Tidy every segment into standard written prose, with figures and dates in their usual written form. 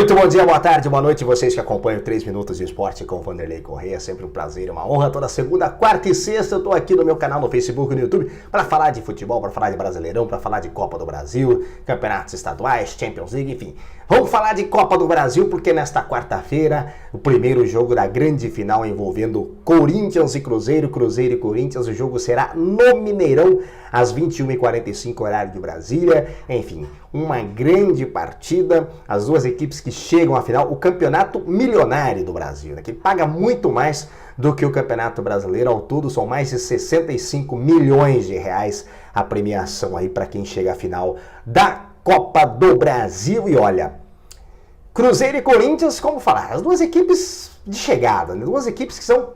Muito bom dia, boa tarde, boa noite, vocês que acompanham 3 Minutos de Esporte com o Vanderlei Correia. Sempre um prazer e uma honra. Toda segunda, quarta e sexta eu tô aqui no meu canal no Facebook e no YouTube para falar de futebol, para falar de Brasileirão, para falar de Copa do Brasil, campeonatos estaduais, Champions League, enfim. Vamos falar de Copa do Brasil porque nesta quarta-feira, o primeiro jogo da grande final envolvendo Corinthians e Cruzeiro, Cruzeiro e Corinthians. O jogo será no Mineirão, às 21h45, horário de Brasília. Enfim, uma grande partida, as duas equipes que chegam à final, o campeonato milionário do Brasil, né, que paga muito mais do que o Campeonato Brasileiro. Ao todo são mais de 65 milhões de reais a premiação aí para quem chega à final da Copa do Brasil. E olha, Cruzeiro e Corinthians, como falar, as duas equipes de chegada, né, duas equipes que são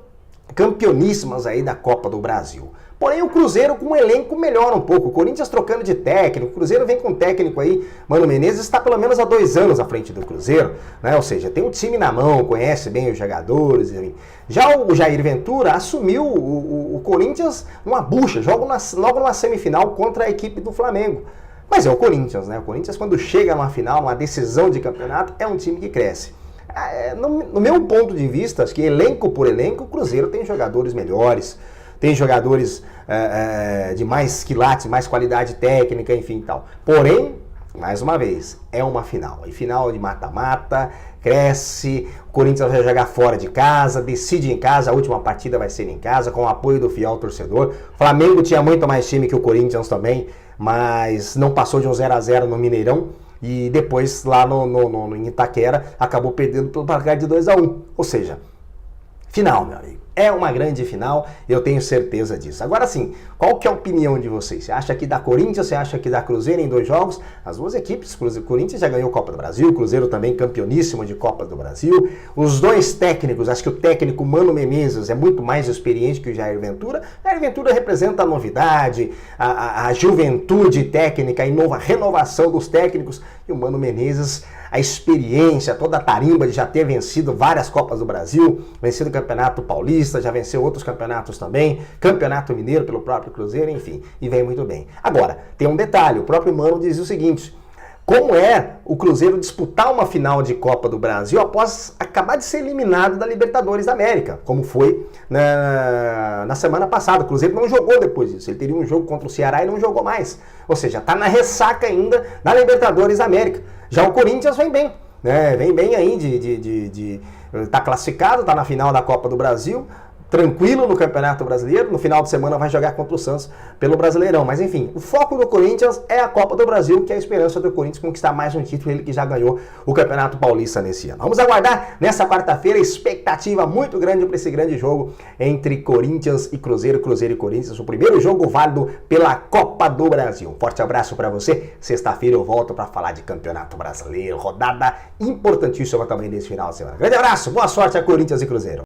campeoníssimas aí da Copa do Brasil. Porém, o Cruzeiro com um elenco melhora um pouco. O Corinthians trocando de técnico. O Cruzeiro vem com um técnico aí. Mano Menezes está pelo menos há 2 anos à frente do Cruzeiro, né? Ou seja, tem um time na mão, conhece bem os jogadores. Enfim. Já o Jair Ventura assumiu o Corinthians numa bucha, logo numa semifinal contra a equipe do Flamengo. Mas é o Corinthians, né? O Corinthians, quando chega numa final, numa decisão de campeonato, é um time que cresce. No meu ponto de vista, acho que elenco por elenco, o Cruzeiro tem jogadores melhores. Tem jogadores de mais quilates, mais qualidade técnica, enfim e tal. Porém, mais uma vez, é uma final. E final de mata-mata, cresce, o Corinthians vai jogar fora de casa, decide em casa, a última partida vai ser em casa, com o apoio do fiel torcedor. O Flamengo tinha muito mais time que o Corinthians também, mas não passou de um 0-0 no Mineirão. E depois, lá em Itaquera, acabou perdendo pelo placar de 2-1. Ou seja, final, meu amigo. É uma grande final, eu tenho certeza disso. Agora sim, qual que é a opinião de vocês? Você acha que dá Corinthians, você acha que dá Cruzeiro em 2 jogos? As duas equipes, Corinthians já ganhou Copa do Brasil, Cruzeiro também campeoníssimo de Copa do Brasil. Os dois técnicos, acho que o técnico Mano Menezes é muito mais experiente que o Jair Ventura. O Jair Ventura representa a novidade, a juventude técnica, a renovação dos técnicos. E o Mano Menezes, a experiência, toda a tarimba de já ter vencido várias Copas do Brasil, vencido o Campeonato Paulista, já venceu outros campeonatos também, Campeonato Mineiro pelo próprio Cruzeiro, enfim, e vem muito bem. Agora, tem um detalhe, o próprio Mano dizia o seguinte: como é o Cruzeiro disputar uma final de Copa do Brasil após acabar de ser eliminado da Libertadores da América, como foi na semana passada. O Cruzeiro não jogou depois disso, ele teria um jogo contra o Ceará e não jogou mais. Ou seja, está na ressaca ainda da Libertadores da América. Já o Corinthians vem bem, né? Vem bem aí tá classificado, tá na final da Copa do Brasil, tranquilo no Campeonato Brasileiro, no final de semana vai jogar contra o Santos pelo Brasileirão. Mas enfim, o foco do Corinthians é a Copa do Brasil, que é a esperança do Corinthians conquistar mais um título, ele que já ganhou o Campeonato Paulista nesse ano. Vamos aguardar nessa quarta-feira, expectativa muito grande para esse grande jogo entre Corinthians e Cruzeiro, Cruzeiro e Corinthians, o primeiro jogo válido pela Copa do Brasil. Um forte abraço para você, sexta-feira eu volto para falar de Campeonato Brasileiro, rodada importantíssima também nesse final de semana. Grande abraço, boa sorte a Corinthians e Cruzeiro.